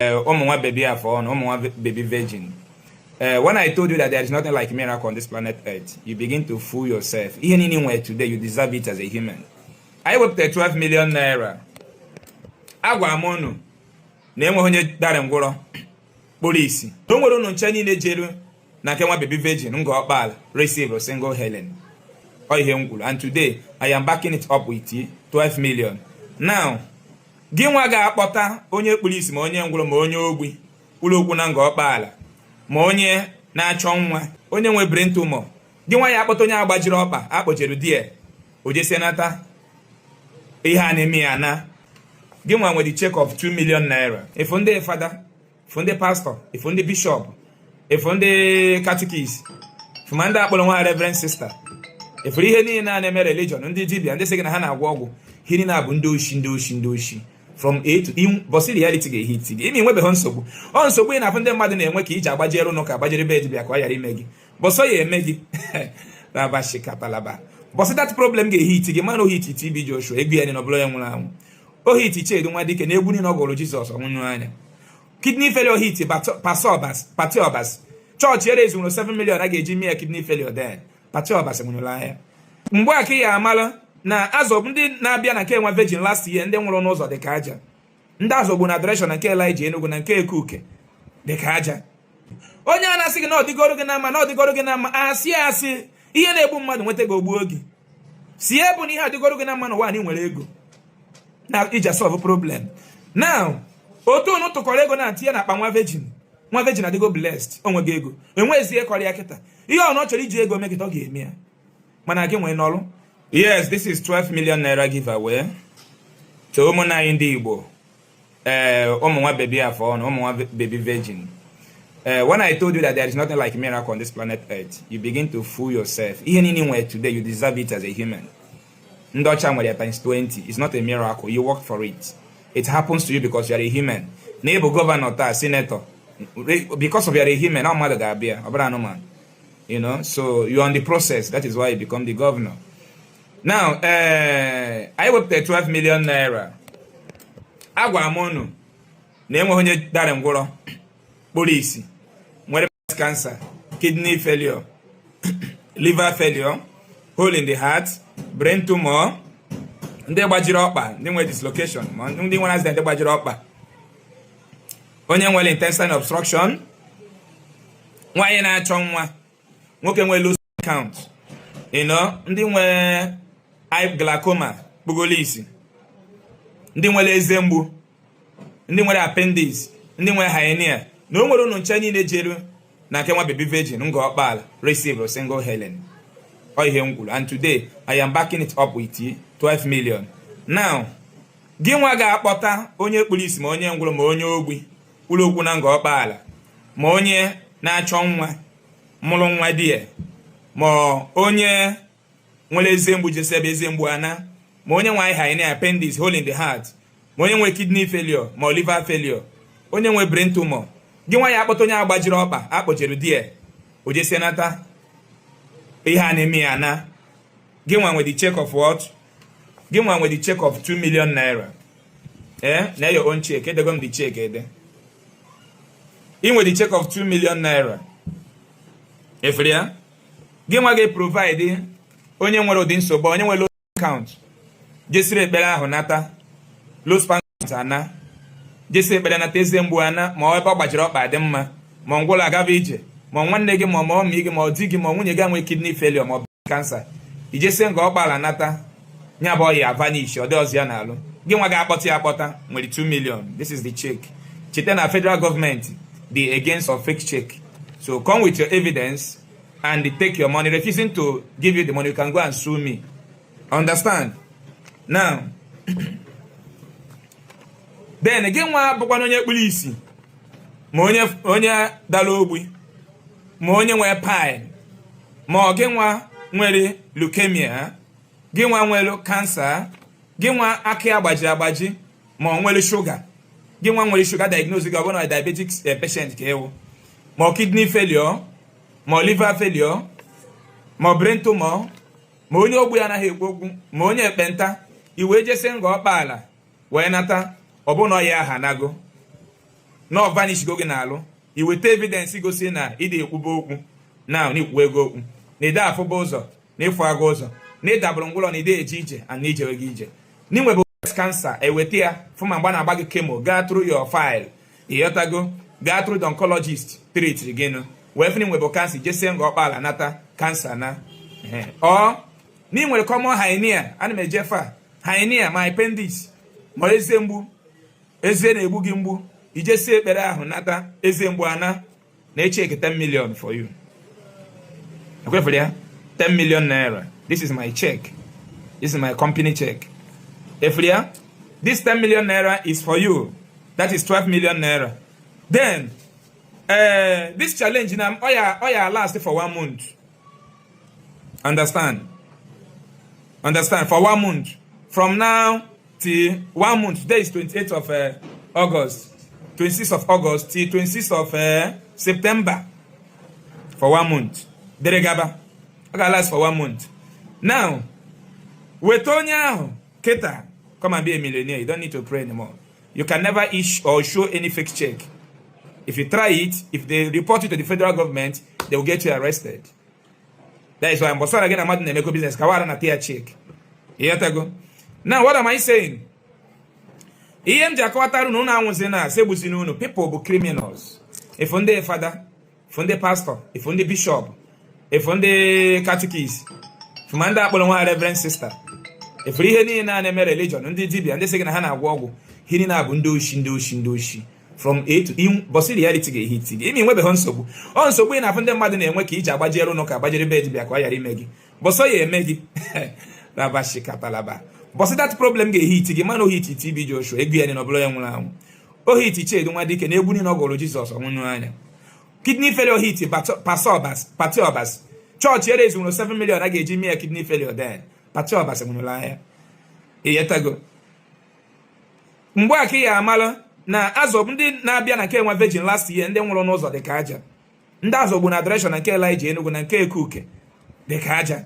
baby baby virgin. When I told you that there is nothing like miracle on this planet Earth, you begin to fool yourself. Even anywhere today, you deserve it as a human. I worked 12 million naira. Agwa amonu. Na-enwe onye dara ngwụrọ polisi. Don't worry no nchani na-ejeru na kenwa baby virgin ngo okpala receive a single Helen. And today I am backing it up with 12 million. Now, ginwa ga-akpọta onye polisi ma onye ngwụrọ ma onye ogbi ụlọ okwu na ngo okpala ma onye na-achọ nwa onye nwe brain tumor. Ginwa ya akpọta onye agbajiri ọkpa akpọjere die oje senata ihe anemi ana. Ginwa with the check of 2 million naira. If on the father, if on the pastor, if on the bishop, if on the catechist, if on the reverend sister, if we hear na name religion, on the dibia, and they say na hana wago, hearing up ndoshi from A to in, but see the reality get hit. I mean, we be honsobu. Honsobu when I find them mad in a wiki, Jabajero no kabajere bed be acquired megi. But so ye megi. Rabashi kapalaba. But see that problem get hit. The man who hit TB Joshua, Egbi and no blow. Oh, hit each one dick and ebony no go Jesus or one. Kidney failure hit, but Patiobas. Church here is 7 million. I gave Jimmy a kidney failure there. Patiobas and lie. Mwaki Amala. Na as of na bia na ke virgin last year, and then one knows of the kaja. And that's of adoration and ke Elijah and ke cook the kaja. Onya na sig no the goroganama, no the goroganama, asi. Iye na ebu mmadụ nwete go gbuogi. Si ebu ni ha the goroganama no one in ego. Now it just solve a problem. Now, oto no to kolego na antia na pa virgin. One virgin na go blessed. Onwe ego. Enwe ezi e kori akita. Ihe ono chori ji ego make it oge emi a. Mana age nwe nolu. Yes, this is 12 million naira giveaway. To umuna indi Igbo. Omo baby afọ, omo baby virgin. When I told you that there is nothing like miracle on this planet Earth, you begin to fool yourself. Even anywhere today, you deserve it as a human. Ndocha nwere times 20. It's not a miracle. You worked for it. It happens to you because you are a human. Neighbor, governor, senator. Because of you are a human, how mother gabia, obra no man. You know, so you're on the process. That is why you become the governor. Now, I worked 12 million naira. Agwa amonu. Na-enwe onye dara ngwụrọ polisi. Nwere cancer, kidney failure, liver failure, hole in the heart, brain tumor, ndị gbajiri ọkpa, ndị nwere dislocation, ndị nwere accident ndị gbajiri ọkpa. Onye nwere intestinal obstruction, nwanyị na-achọ nwa, nwoke nwere low count, you know, ndị nwere eye glaucoma, kpugolisi, ndị nwere eze mgbu, ndị nwere appendix, ndị nwere hernia, na o nwere unu nche niile jeru na nke nwa baby virgin ngo ọkpala receive a single Helen. And today I am backing it up with 12 million. Now, ginwa ga-akpọta onye polisi ma onye ngwụrụ ma onye ogbi ụlọ okwu na ngo ọkpala ma onye na-achọ nwa mụrụ nwa die ma onye nwere eze mgbu jesebe eze mgbu ana ma onye nwe hernia, appendix, hole in the heart ma onye nwe kidney failure ma liver failure onye nwe brain tumor. Ginwa ya akpọta onye agbajiri ọkpa akpọjere die oje senata ihe anemi ana. Ginwa with the check of what? Ginwa with the check of 2 million naira. Na your own check. They go the check. In with the check of 2 million naira. If there, Ginwa get provide onye nwere ụdị nsogbu, onye nwere low account. Jesire ekpere ahụ nata. Low span ana. Jesire ekpere nata eze mgbu ana ma ọ ebe gbajiri ọkpa dị mma ma ngwụla agaba ije ma nwanne gị ma ọmị gị ma di gị ma nwunye gị nwere kidney failure ma cancer. Ijese nga ọkpala nata nya bụ ọya vanish ọ dị ọzọ ya na-alụ. Gị nwa ga-akpọta akpọta nwere 2 million. This is the check. Cheta na federal government be against of fake check. So come with your evidence and they take your money. Refusing to give you the money, you can go and sue me. Understand? Now, then again nwa bụkwa onye polisi ma onye dala ogbi ma onye nwere pine ma ọ gị nwa nwere leukemia, gị nwa nwere cancer, gị nwa aka agbaji ma ọ nwere sugar, gị nwa nwere sugar diagnosis gị ọ bụrụ diabetic patient ka ewu ma kidney failure ma liver failure ma brain tumor ma onye ogbu ya anaghị ekwu okwu ma onye ekpenta iwe jese nga ọkpala wee nata ọ bụ na ọ ya aha nago no vanish go gị n'alụ iweta evidence gosi na ịdị ekwuba okwu na n'ikwu ego okwu na ịda afụba ụzọ na ịfụ aga ụzọ na ịdabụrụ ngwụlọ na ịda eje ije and ijewe gị ije n'inwebe breast cancer eweta ya fụma mgbe na-agba gị chemo gaa through your file ịghọtago gaa through the oncologist treat gịnụ wee fụna inwebe cancer jesie nga ọkpala nata cancer na ọ na inwere common hernia ana m ejefa hernia ma appendix ma eze mgbu eze na-egbu gị mgbu ijesi ekpere ahụ nata eze mgbu ana na-echeke 10 million for you. Ekwefere ya 10 million naira. This is my check. This is my company check. Efere ya this 10 million naira is for you. That is 12 million naira. Then this challenge now oya last for 1 month. Understand for 1 month from now till 1 month. Today is 28th of August. 26th of August till 26th of September for 1 month. Deregaba. Okay, last for 1 month. Now, Wetonya Keta, come and be a millionaire. You don't need to pray anymore. You can never issue or show any fake check. If you try it, if they report you to the federal government, they will get you arrested. That is why I'm sorry again. I'm not in the business. Kawara na tia check. Now, what am I saying? People be criminals. If on the father, if on the pastor, if on the bishop, if on the catechist, if on the reverend sister, if we hear na religion, and they say na hana wago, hini na bundoshi from A to E. Bossy reality get hit. I mean, webe honsobu. Honsobu ina funde madu ne enwe ki ija bajero no ka bajere bed bi akwa yari megi. Bosso ye megi. Rabashi katalaba. But that problem get hit, the man who hit TB Joshua, again in a blow young. Oh, hit each other, one dick and a winning or Jesus or one. Kidney failure hit, Patiobas. Church here is 7 million. I gave me a kidney failure then. Patiobas and liar. A yet ago. Mwaki Amala, na Azobundi Nabiana came one virgin last year and then one knows of the Kaja. Ndazo buna direction and Kelly Jane and K Cookie. The Kaja.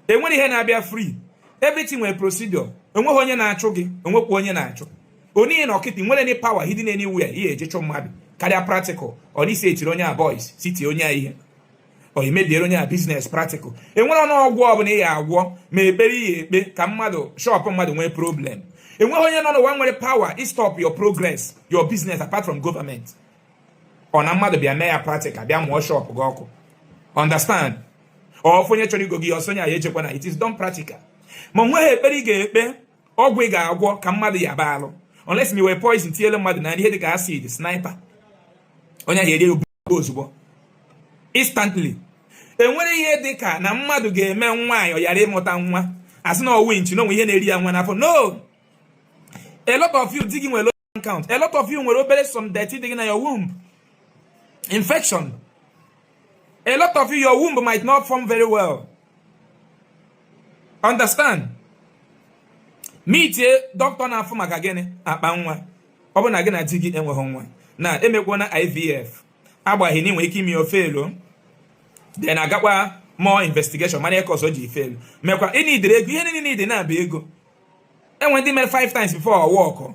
Then when he had Nabia free. Everything will procedure. And what onye na achogi, and what onye na acho. Only in okiti, when any power hidden anywhere, here, Jecho Mad, Career practical, or this say Tironia boys, city onya here. Or he made the Ronia business practical. And when on all war when they are war, may bury Kamado, show up on mad way problem. And when you know one way power, it stop your progress, your business apart from government. On a mother be a mayor practical, be a more shop go. Understand? Or when you actually go give Sonia Ejekwana, it is done practical. Monwe eberi ga-ekpe ogwe ga-agwọ ka mmadụ ya baalụ unless me were poison tiele mmadụ na ihe dị ka acid sniper onye ahụ eri ozugbo instantly enwere ihe dị ka na mmadụ ga-eme nwaanyị ọ yara ịmụta nwa asị na winch no ihe na-eri ya nwa n'afọ no. A lot of you digging with low count, a lot of you will obey some dirty digging in your womb infection. A lot of you, your womb might not form very well. Understand? Meet doctor na afọ maka gịnị akpa nwa ọ bụ na gị na di gị enweghị nwa na emekwana IVF agbaghị na inwe ike ime ofelo then agakwa more investigation mana cause o ji fail mekwa ịnidere ego ihe niile dị na abịa ego enwe ndị mere 5 times before or work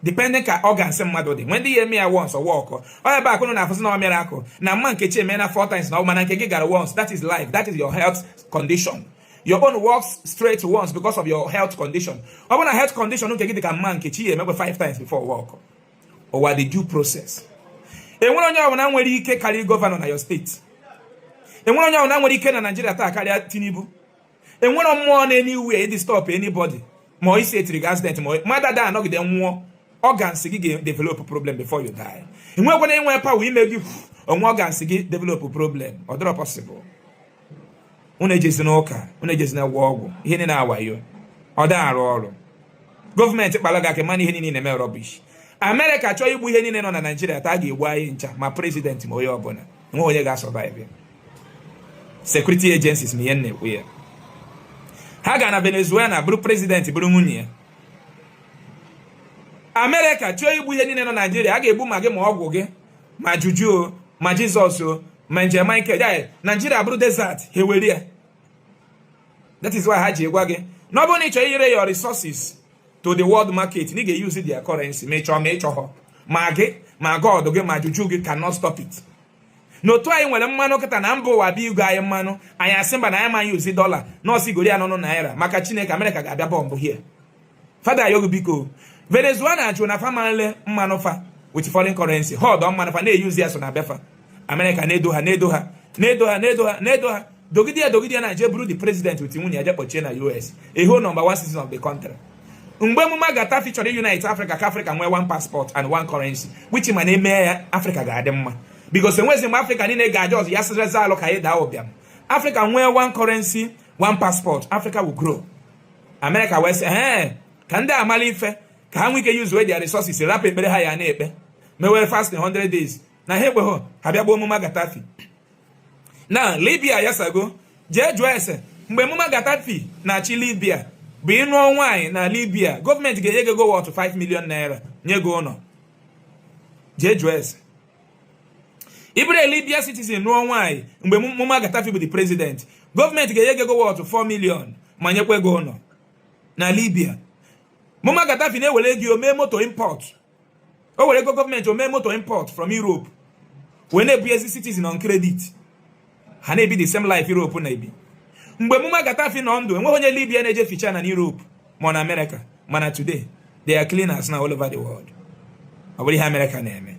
depending ka organs mmadụ dị when ndị ya eme ya once or work ọ ebe akụ na afụsị na ọ mere akụ na mma nkechi eme na 4 times na ọ mana nke gị gara once. That is life. That is your health condition. Your own works straight once because of your health condition. I want a health condition, okay, get a man, maybe 5 times before work. Or what the due process. And when you carry governor on your state. And when you can Nigeria carry Tinubu. And when I'm more anywhere, it stop anybody. More say it regards that more. Mother than not get more organs develop a problem before you die. And when power we make you organs develop a problem or not possible. Unejezi n'ụka, unejezi na wọgwụ, ihe niile na-awayo. Ọ da arụ ọrụ. Gọọmenti kpalaga ka mana ihe niile na-eme rubbish. America chọọ igbu ihe niile nọ na Nigeria ta ga-egbu anyị ncha ma president ma onye ọbụla. Nwe onye ga-survive. Security agencies na ihe na-ekwu ya. Ha ga na Venezuela bụrụ president bụrụ nwunye ya. America chọọ igbu ihe niile nọ na Nigeria, a ga-egbu ma gị ma ọgwụ gị, ma juju, ma Jesus o. Nigeria bro desert heweria. That is why Haji Egwage. Nobody cho ire your resources to the world market. Ni ge use their currency. Mecho. ma gị ma God gị ma juju gị cannot stop it. N'otu anyị nwere mmanụ kịta na mba ụwa bịa igo anyị mmanụ anyị asị mba na anyị ma yuzi dọla nọọsụ igori anọ naira maka Chineke Amerịka ga-abịa bọmbụ here. Fada ayogo biko Venezuela jụ na famanle mmanụ fa with foreign currency hold mmanụ fa na-eyuzi ya so na befa Amerịka na-edo ha dogide na je bụrụ the president with nwunye aje kpọchie na US a whole number one citizen of the country. Mgbe emume Gaddafi chọrọ unite Africa ka Africa nwee one passport and one currency which ma na-eme ya Africa ga-adị mma because enwezi mgbe Africa niile ga-aja ọzọ ya sịrịza alụ ka anyị daa ụbịam. Africa nwee one currency one passport Africa will grow. America wee sị ka ndị amala ife ka ha nwee ike use their resources rapụ ekpere ha ya na-ekpe mewe fast 100 days na ha ekweghọ ha bịa gbuo emume Gaddafi. Na Libya yasago jee jụọ ese mgbe emume Gaddafi na-achị Libya bụ ịnụọ nwaanyị na Libya gọọmenti ga-enye gị go worth 5 million naira nye gị ụlọ. Jee jụọ ese ibere Libya citizen nụọ nwaanyị mgbe emume Gaddafi bụ the president gọọmenti ga-enye gị go worth 4 million ma nyekwe gị ụlọ na Libya. Emume Gaddafi na-ewere gị omee moto import o were ego gọọmenti omee moto import from Europe wee na-ebu ezi citizen on credit ha na-ebi the same life Europe na-ebi. Mgbe emume Gaddafi nọ ndụ enweghị onye Libya na-eje ficha na Europe ma na America mana today they are cleaners now all over the world. Ọ bụrụ ihe America na-eme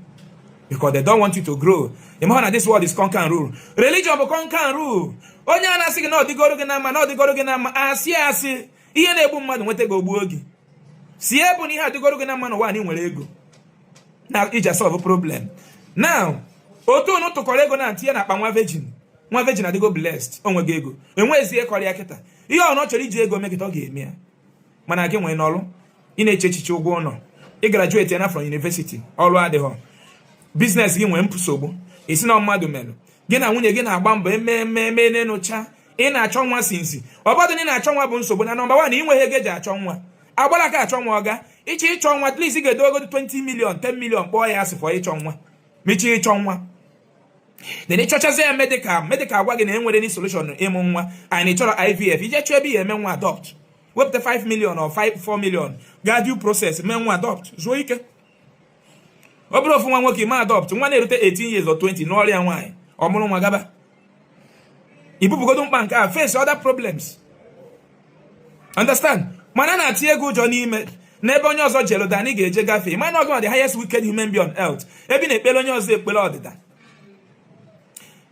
because they don't want you to grow. Ịma na this world is conquer and rule. Religion bụ conquer and rule. Onye a na-asị gị na ọdịgoro gị na mma asị ihe na-egbu mmadụ nweta gị ogbuo gị si ebu na ihe adịgoro gị na mma n'ụwa anyị nwere ego na iji solve problem. Now otu unu tụkọrọ ego na ntinye na akpa nwa virgin adịgo blessed onwe gị ego enwezi ekọrọ ya kịta ihe ọ chọrọ iji ego megịta ọ ga-eme ya mana gị nwere n'ọrụ ị na-eche echiche ụgwọ ụlọ ị graduate na from university ọrụ adịghọ business gị nwere nsogbu isi na mmadụ melụ gị na nwunye gị na-agba mbọ eme n'enyocha ị na-achọ nwa sinsi ọbọdụ ị na-achọ nwa bụ nsogbu na nọmba 1 inweghị ego eji achọ nwa agbara ka achọ nwa ọga ịchọ nwa at least ị ga-edogo 20 million 10 million kpọọ ya asị fọ ịchọ nwa mechi ịchọ nwa then ịchọchazi ya medical gwa gị na enwere ni solution ịmụ nwa anyị chọrọ IVF ije chọọ ebe ya eme nwa adopt wepụta 5 million or 4 million ga due process mee nwa adopt zuo ike. Ọ bụrụ ofu nwa nwoke ma adopt nwa na-erute 18 years or 20 n'ọrịa nwaanyị ọ mụrụ nwa gaba ibubugodo mkpa nke a face other problems understand mana na-ati ego ụjọ n'ime n'ebe onye ọzọ jelo dani ga-eje gafee mana ọ gụma the highest wicked human being on earth ebe na-ekpele onye ọzọ ekpele ọdịda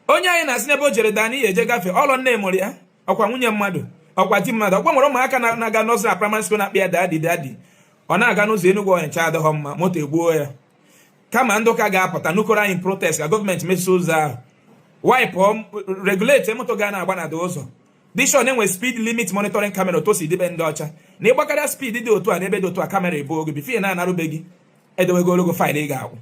onye anyị na-asị n'ebe o jere dani ya eje gafee ọlọ nne mụrụ ya ọkwa nwunye mmadụ ọkwa di mmadụ ọkwa nwere ụmụaka na-aga n'ụzọ na primary school na-akpị ya dadi ọ na-aga n'ụzọ Enugu Ọnịcha adịghọ mma moto egbuo ya kama ndị ụka ga-apụta nukọrọ anyị protest ka gọọmenti mesie ụzọ ahụ wipe regulate moto ga na-agba na dị ụzọ dishon enwe speed limit monitoring camera otu o si debe ndị ọcha na ịgbakarịa speed dị otu a n'ebe dị otu a kamera ebu oge bifo na-anarụbeghị edewego ologo faịlụ ị ga-akwụ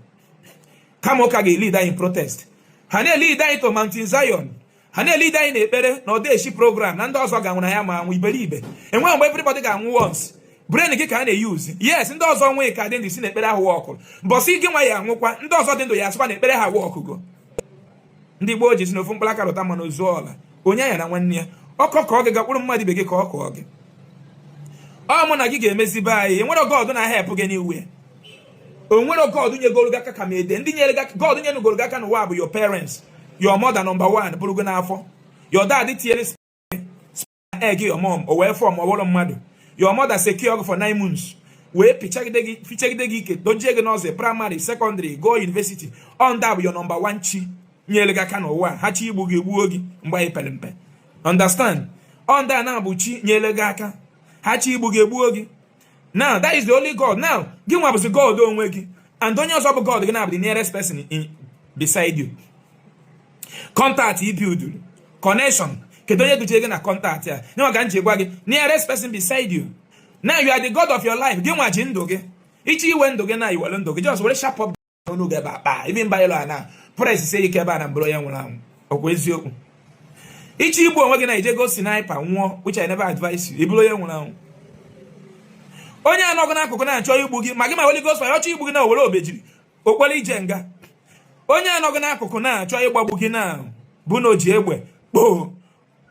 kama ụka ga-elid anyị protest ha na-elid anyị to Mountain Zion ha na-elid anyị n'ekpere na ọdeshi program na ndị ọzọ ga-anwụ na ya ma anwụ iberibe enwe mgbe everybody ga-anwụ once brain gị ka a na-eyuzi yes ndị ọzọ nwee ka dị ndụ si na ekpere ahụ wọkụ mbọsị gị nwa ya anwụkwa ndị ọzọ dị ndụ ya asịkwa na ekpere ha wọkụgo. Ndị Igbo ji si na ofu mkpụrụ aka rụta mmanụ zuo ọla onye ya na nwanne ya ọkọ ka ọ gị gakpụrụ mmadụ ibe gị ka ọ kọọ gị ọ mụ na gị ga-emezi be anyị enwere God na-ahepụ gị n'iwe onwere God nyegoro gị aka ka ma ede ndị nyere God nye nugoro gị aka n'ụwa bụ your parents your mother number 1 bụrụ gị n'afọ your dad tinyere egg your mom o wee fọm ọbụrụ mmadụ your mother secure gị for 9 months wee fichagide gị ike dojie gị n'ọzọ primary secondary go university onda bụ your number 1 chi nyere gị aka n'ụwa ha chi igbu gị egbuo gị mgbe anyị pere mpe understand onda na bụ chi nyere gị aka ha chi igbu gị egbuo gị now that is the only God. Now gị nwa bụzi God onwe gị and onye ọzọ bụ God gị na-abụ the nearest person beside you. Contact i build connection kedu onye duje gị na contact ya nyewa ga nji gwa gị nearest person beside you. Now you are the God of your life. Gị nwa ji ndụ gị ichi iwe ndụ gị na iwere ndụ gị just were sharp up n'onu gị ebe akpa even Bible na press say ike ebe a na mbụrụ ya nwụrụ anwụ ọkwa eziokwu ichi igbu onwe gị na ije go sniper nwụọ which I never advise you ibụrụ ya nwụrụ anwụ onye anọgụ n'akụkụ na-achọ igbu gị ma gị ma Holy Ghost fire ọchọ igbu gị na owere obejiri okpere ije nga onye anọgụ n'akụkụ na-achọ ịgbagbu gị na bụ na oji egbe kpoo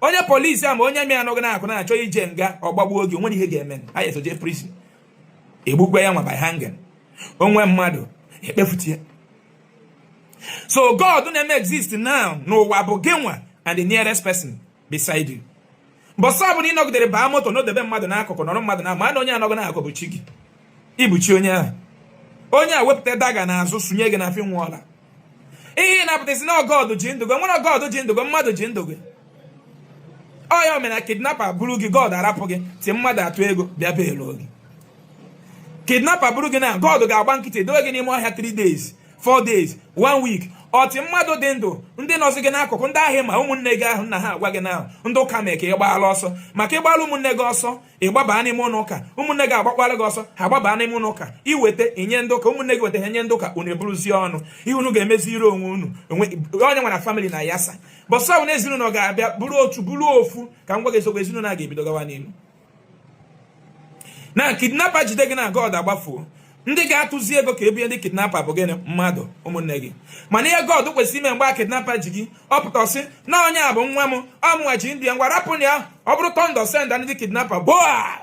onye polisi ama onye mi anọgụ n'akụkụ na-achọ ije nga ọgbagbuo oge nwere ihe ga-eme anyị esoje prison egbukwe ya nwa by hanging onwe mmadụ So God don't exist now. No wabogenwa and the nearest person beside you. But somebody not the bamoto, not the mother na akoko, no mother na man onya no na akoko chigi. Ibuchi onya. Onya wepte daga na azu sunyege na fin wala. Na but no God do jindo go. Mo God do jindo go, mother jindo go. Oh ya me na kidnapper bulugi God arapoge. Ti mother atu ego bia be elogi. Kidnapper bulugi na God ga agbankite do ege ni mo ha 3 days. 4 days, 1 week, oti mmadụ dị ndụ ndị nọzi gị n'akụkụ ndị ahịa ma ụmụnne gị ahụ nna ha agwa gị na ndị ụka mee ka ị gbaala ọsọ maka ịgbala ụmụnne gị ọsọ ịgbaba n'ime ụlọ ụka ụmụnne gị agbakwala gị ọsọ ha gbaba n'ime ụlọ ụka iweta inye ndị ụka ụmụnne gị weta ha nye ndị ụka unu eburuzie ọnụ ihe unu ga-emezi ire onwe unu onye nwere family na yasa bọsọ na ezinụlọ ga-abịa bụrụ otu bụrụ ofu ka m gwa gị ezogbo ezinụlọ a ga-ebido gawa n'ilu na kidnapper jide gị na God agbafuo ndị ga-atụzi ego ka ebie ndị kidnapper bụ gịnị mmadụ ụmụnne gị mana ihe God kwesịrị ime mgbe kidnapper ji gị ọ pụtasị na onye a bụ nwa m ọmụnwachi ndị ngwa rapụ ya ọ bụrụ tọndọ senda ndị kidnapper boa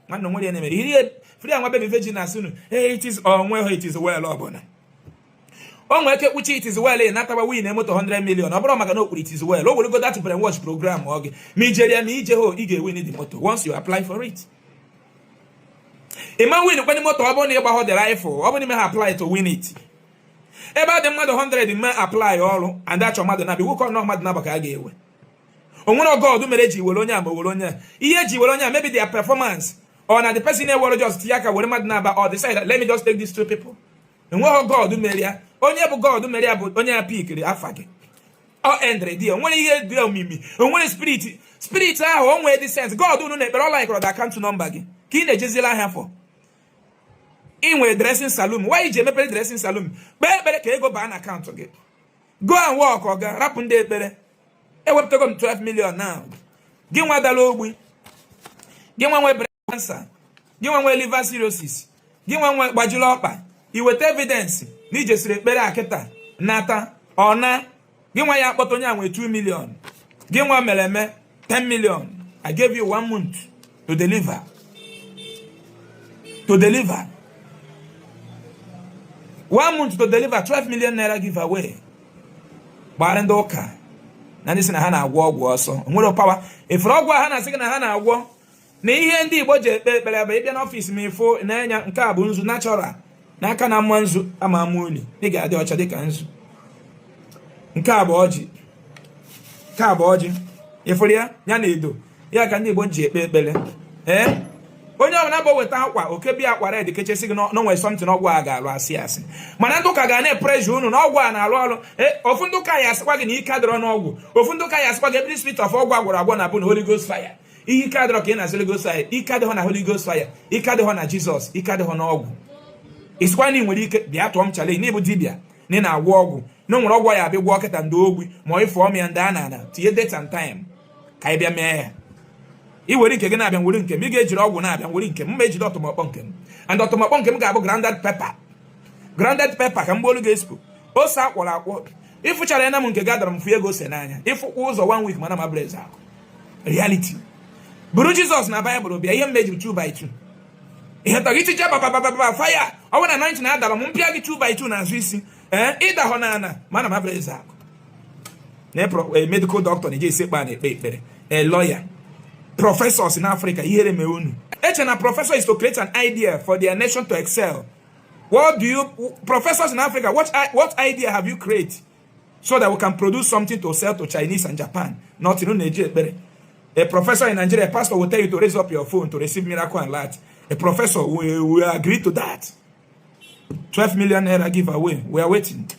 nwanne nwere na-emere ihe free and baby virgin asunu it is onwe it is well ọbụna o nwere ike kpuchi it is well nataba win moto 100 million ọ bụrụ maka na okpuru it is well o were go that brain watch program ọ gị ma ijeria ma ije ho ị ga-ewin the moto once you apply for it. A man win when the motor about the rifle, or when ha apply to win it. About the mother 100 man apply all, and that's your mother nabi. Who call no mother nabaka again? On one of God, do mereji Wolonya, Wolonya. Yeji Wolonya, maybe their performance, or now the person here will just Tiaka, what mad naba, or decide, let me just take these 2 people. And what God do Maria, only God do Maria, but only a peak, the Afaki. Oh, Andre, dear, when you hear dear Mimi, and when spirits are one way the sense, God do not, but all like that can't number again. Kine Jezila Hanfo. Inwe dressing saloon. Why you mepe dressing saloon? Bere ka ego ban account again. Go and walk oga. Rapunde bere. E wep to come 12 million now. Gin wa dalo ogbi. Gin wa breast cancer. Gin wa liver cirrhosis. Gin wa gbajula okpa. Iwete evidence. Ni jesire bere akita. Nata. Ona. Gin wa ya akpoto nya nwe 2 million. Gin wa meleme 10 million. I gave you 1 month to deliver. To deliver. 1 month to deliver 12 million naira giveaway. Barandoka. Na ndisi na ha na-agwọ ọgwụ ọsọ. Nwere power. Ifuru ọgwụ ha na-asị na ha na-agwọ. Na ihe ndị Igbo ji ekpe ekpere ebe ịbịa n'ọfịs m ifo na-enya nke a bụ nzu natural. N'aka na mma nzu ama ama uli. Ị ga-adị ọcha dịka nzu. Nke a bụ ọjị. Nke a bụ ọjị. Ifuru ya na edo. Ya ka ndị Igbo ji ekpe ekpere. Onye ọbụla bụ weta akwa okebi akwa red kechesi gị no nwere something ọgwụ a ga-alụ asị mana ndị ụka ga na-epressure unu na ọgwụ a na-alụ ọrụ ofu ndị ụka ya asịkwa gị na ike adịrọ n'ọgwụ ofu ndị ụka ya asịkwa gị every spirit of ọgwụ agwụrụ agwọ na bụ na Holy Ghost fire ihe ike adịrọ ka ị na Holy Ghost fire ike adịghọ na Holy Ghost fire ike adịghọ na Jizọs ike adịghọ n'ọgwụ isikwa na ị nwere ike bịa tụọ m challenge n'ịbụ dibịa na ị na-agwọ ọgwụ na nwere ọgwụ ya abịa gwọ ọkịta ndị ogbi ma ịfụ ọm ya ndị a na-ana tinye date and time ka ị bịa mee ya I were nke gị na-abịa nwere nke m ị ga-ejiri ọgwụ na-abịa nwere nke m ejide ọtụmọkpọ nke m and ọtụmọkpọ nke m ga-abụ grounded pepper ka mgbe olu ga-espo ose akwọrọ akwọ ịfụchara ya na m nke gadara m fụ ego ose n'anya ịfụkwa ụzọ 1 week mana ma bụrụ eze akụ reality bụrụ Jizọs na Baịbụl bịa ihe mmejiri 2 by 2 ihe tọgị ichiche babababa fire ọwụ na 19 adara m mpịa gị 2 by 2 n'azụ isi ịdahọ na ana mana ma bụrụ eze akụ na medical doctor na-eje esekpa na-ekpe ekpere a lawyer professors in Africa, here me unu. A professor is to create an idea for their nation to excel. What do you, professors in Africa, what idea have you created so that we can produce something to sell to Chinese and Japan? Not in Nigeria. A professor in Nigeria, a pastor will tell you to raise up your phone to receive miracle and light. A professor will agree to that. 12 million naira giveaway. We are waiting.